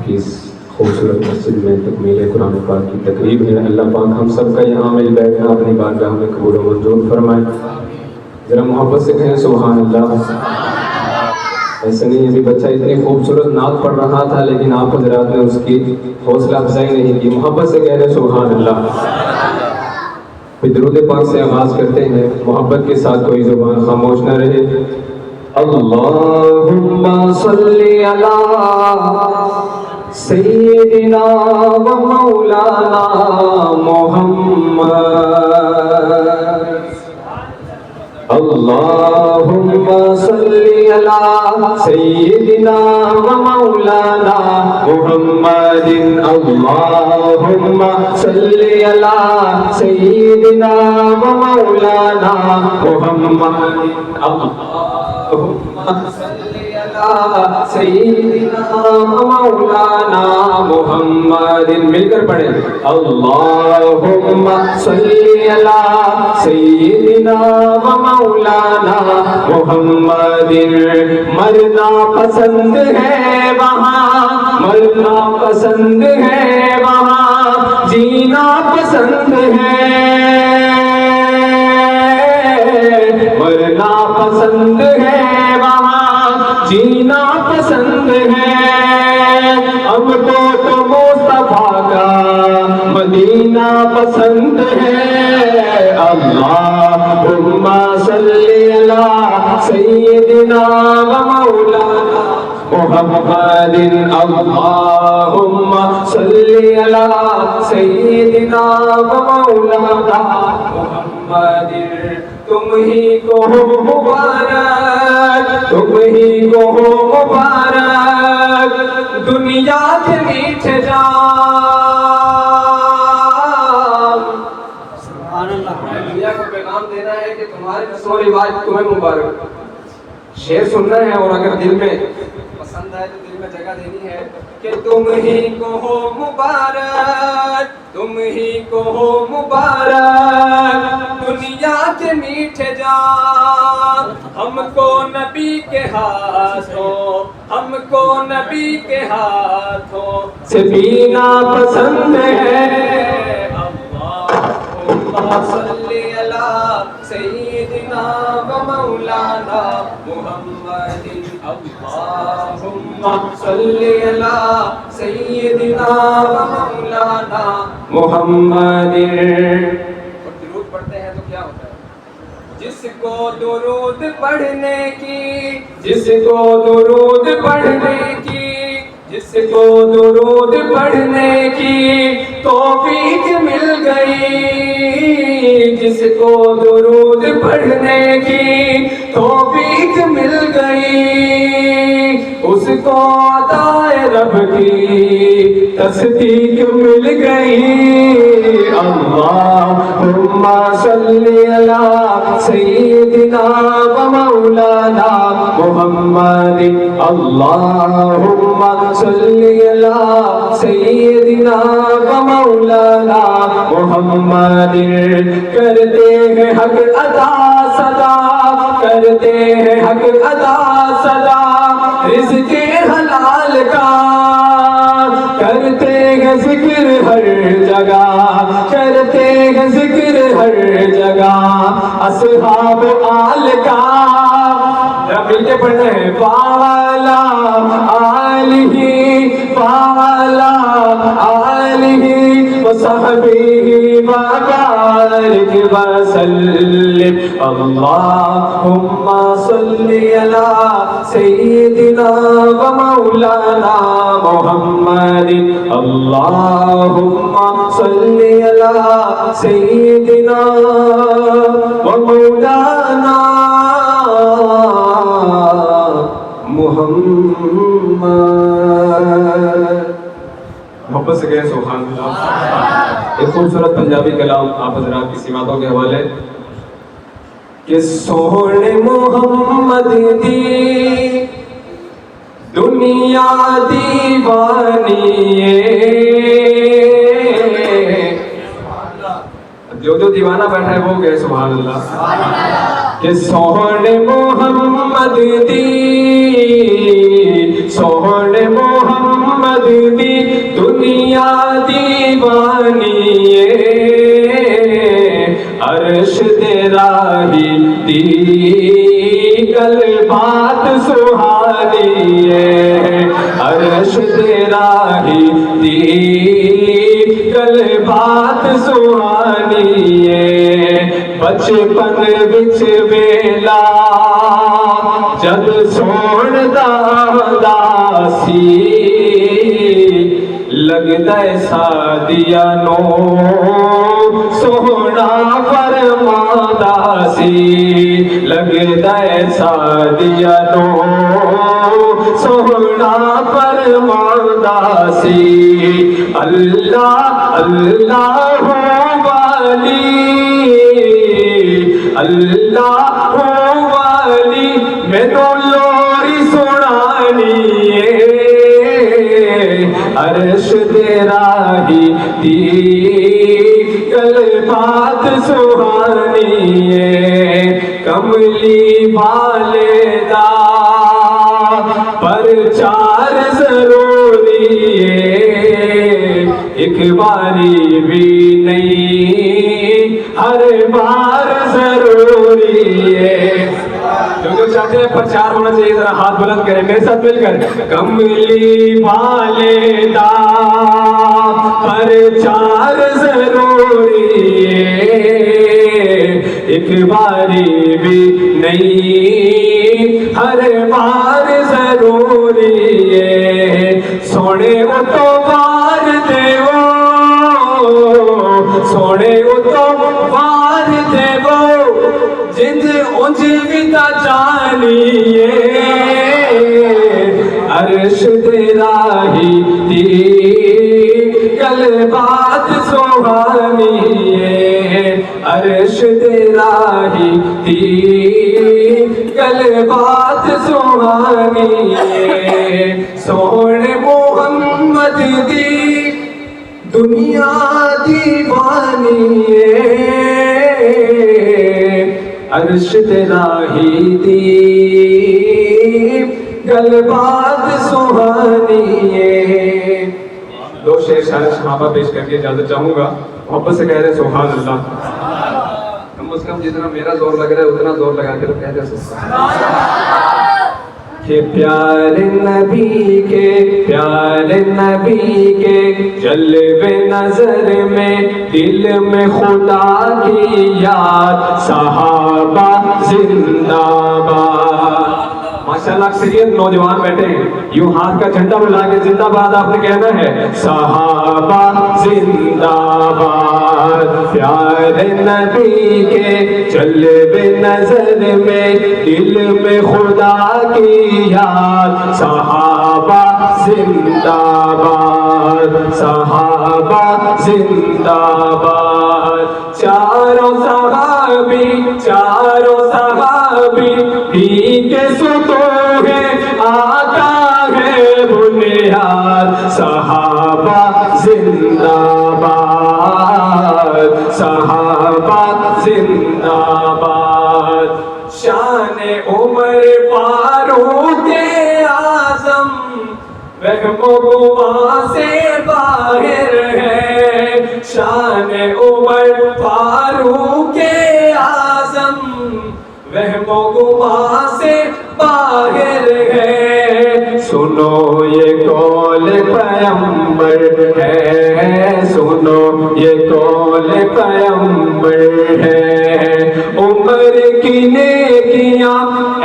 کی اس خوبصورت مسجد میں تکمیل قرآن پاک کی تقریب ہے. اللہ پاک ہم سب کا یہاں مل بیٹھنا اپنی بارگاہ میں قبول و منظور فرمائے. ذرا محبت سے کہیں سبحان اللہ. ایسا نہیں ابھی بچہ اتنی خوبصورت نعت پڑھ رہا تھا لیکن آپ حضرات نے اس کی حوصلہ افزائی نہیں کی. محبت سے کہہ رہے سبحان اللہ. پھر درود پاک سے آغاز کرتے ہیں. محبت کے ساتھ کوئی زبان خاموش نہ رہے. اللہم صلی علی سیدنا و مولانا محمد. اللہم صلی علی سیدنا و مولانا محمد. اللہم صلی علی سیدنا و مولانا محمد. اللہم صلی علی سیدنا و مولانا محمد. مل کر پڑھیں. اللہم صلی علی سیدنا و مولانا محمد. مرنا پسند ہے وہاں, مرنا پسند ہے وہاں, جینا پسند ہے. مرنا پسند ہے وہاں, جینا پسند ہے. ہم کو تو مصطفیٰ کا مدینہ پسند ہے. اللہم صلی علی سیدنا و مولانا محمد. اللہم صلی علی سیدنا و مولانا محمد. تم ہی کو ہو مبارک, تم ہی کو ہو مبارک, دنیا کے میٹھے جام. دنیا کو پیغام دینا ہے کہ تمہارے رسم و رواج تمہیں مبارک. شعر سننا ہے اور اگر دل میں پسند آئے تو دل میں جگہ دینی ہے کہ تم ہی کو ہو مبارک, تم ہی کو ہو مبارک, دنیا کے میٹھے جام. ہم کو نبی کے ہاتھوں, ہم کو نبی کے ہاتھوں سے پینا پسند ہے. اللہم صلی علی سیدنا و مولانا محمد. اللہم صلی علی سیدنا و مولانا محمد. اور درود پڑھتے ہیں تو کیا ہوتا ہے؟ جس کو درود پڑھنے کی, جس کو درود پڑھنے کی, جس کو درود پڑھنے کی توفیق مل گئی, جس کو درود پڑھنے کی توفیق مل گئی, اس کو عطائے رب کی تصدیق مل گئی. اللہم صلی علی سیدنا و مولانا محمد. اللہم صلی علی سیدنا و مولانا محمد. کرتے ہیں حق ادا صدا, کرتے ہیں حق ادا صدا, رزق حلال کا کرتے ہیں ذکر ہر جگہ, کرتے ہیں ذکر ہر جگہ. اصحاب آل کا مل کے پڑھنا ہے. والا آلہ, والا آلہ وصحبہ وبارک وسلم. اللہم صلی علی سیدنا و مولانا محمد. اللہم صلی علی سیدنا و مولانا محمد. محبت سے کہیں سبحان اللہ. ایک خوبصورت پنجابی کلام آپ حضرات کی سماعتوں کے حوالے. کہ سونے محمد دی دنیا دیوانی جو دیوانہ بیٹھا ہے وہ کہے سبحان اللہ. کہ سونے محمد دی, سونے محمد محمد دی دنیا دیوانی عرش دے راہی دی گل بات سہانی عرش دے راہی دی گل بات سہانی بچپن وچ ویلا جد سون دا سی لگدا ہے سادیا نو سونا فرماندا سی لگدا ہے سادیا نو سونا فرماندا سی اللہ اللہ والی اللہ والی مینوں لوری سنانی عرش دے راہی دی گل بات سہانی کملی والے دا پرچار ضروری ایک باری بھی نہیں ہر بار ضروری ہے جو چاہتے ہیں پرچار ہونا چاہیے ذرا ہاتھ بلند کریں میرے ساتھ مل کر کملی والے دا پرچار ضروری ہے ایک باری بھی نہیں ہر بار ضروری ہے سونے وہ تو بار دیو سونے وہ تو بار دیو جند اونج بھی تا جانیے عرش دے راہی دی گل بات سہانی عرش دے راہی دی گل بات سہانی سونے محمد دی دنیا دیوانی عرش دے راہی دی گل بات سہانی دو شعر شاعر صحابہ پیش کر کے اجازت چاہوں گا محبت سے کہہ رہے سبحان اللہ کم از کم جتنا میرا زور لگ رہا ہے اتنا زور لگا کے تو کہہ رہے سبحان اللہ کہ پیارے نبی کے جلوے نظر میں دل میں خدا کی یاد صحابہ زندہ باد ماشاءاللہ اکثریت نوجوان بیٹھے ہیں یوں ہاتھ کا جھنڈا بلا کے زندہ باد آپ نے کہنا ہے صحابہ زندہ باد پیارے نبی کے جلوے نظر میں دل میں خدا کی یاد صحابہ زندہ باد صحابہ زندہ باد چاروں صحابی بھی کے ستو ہے آقا ہے بنیاد صحابہ زندہ باد صحابہ زندہ باد شان عمر فاروق اعظم وہم و گمان سے باہر ہے شان عمر فاروق اعظم وہم و گمان سے باہر ہے سنو یہ قول پیغمبر ہے سنو یہ قول پیغمبر ہے عمر کی نیکیاں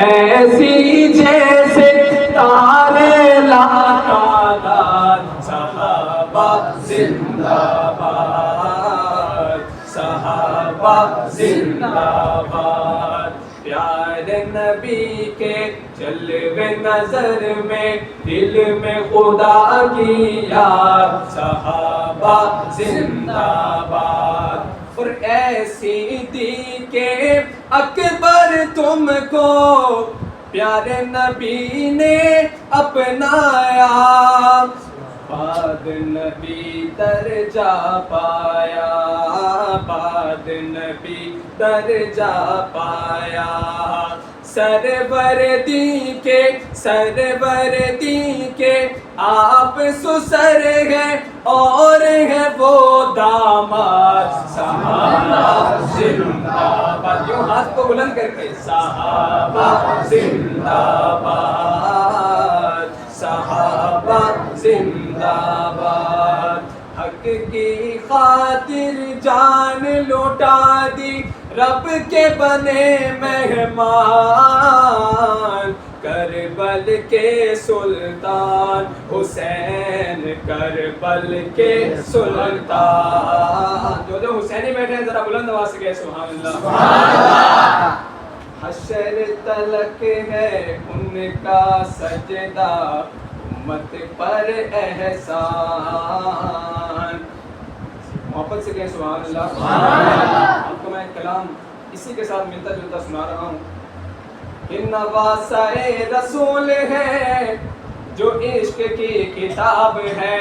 ایسی جیسے تارے لاتعداد صحابہ زندہ باد صحابہ زندہ باد پیارے نبی کے جلوے نظر میں دل میں خدا کی یاد صحابہ زندہ باد اور ایسی دی کہ اکبر تم کو پیارے نبی نے اپنایا بعد نبی درجہ پایا بعد نبی درجہ پایا سروردی کے آپ سسر ہیں اور ہے وہ داماد. صحابہ زندہ باد. یوں ہاتھ کو بلند کر کے صحابہ زندہ باد. صحابہ زندہ باد. حق کی خاطر جان لوٹا دی رب کے بنے مہمان. کربل کے سلطان حسین کربل کے سلطان. جو حسینی بیٹھے ہیں ذرا بلند آواز سے کہے سبحان اللہ. حشر تلک ہے ان کا سجدہ امت پر احسان. محبت سے کہیں سبحان اللہ. آپ کو میں کلام اسی کے ساتھ ملتا جلتا سنا رہا ہوں کہ نواسۂ رسول ہے جو عشق کی کتاب ہے.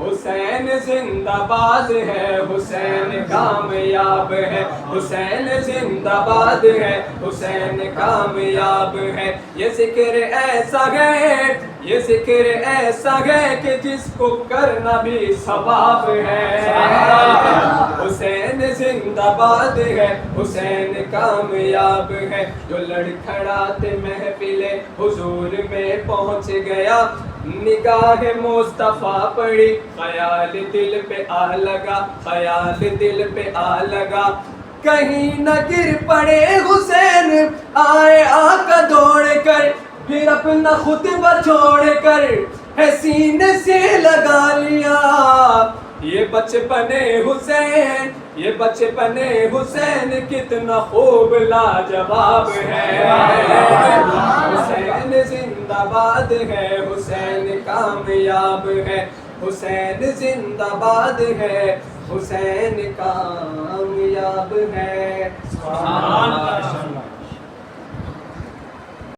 حسین زندہ باد ہے حسین کامیاب ہے. حسین زندہ باد ہے حسین کامیاب ہے. یہ ذکر ایسا ہے یہ ذکر ایسا ہے کہ جس کو کرنا بھی ثواب ہے. حسین زندہ باد ہے حسین کامیاب ہے. جو لڑکھڑاتے محفل حضور میں پہنچ گیا نگاہ مصطفیٰ پڑی خیال دل پہ آ لگا خیال دل پہ آ لگا. کہیں نہ گر پڑے حسین آئے آقا دوڑ کر پھر اپنا خطبہ چھوڑ کر ہے سینے سے لگا لیا. یہ بچپنے حسین یہ بچپنے حسین کتنا خوب لاجواب ہے. حسین زندہ باد ہے حسین کامیاب ہے. حسین زندہ باد ہے حسین کامیاب ہے.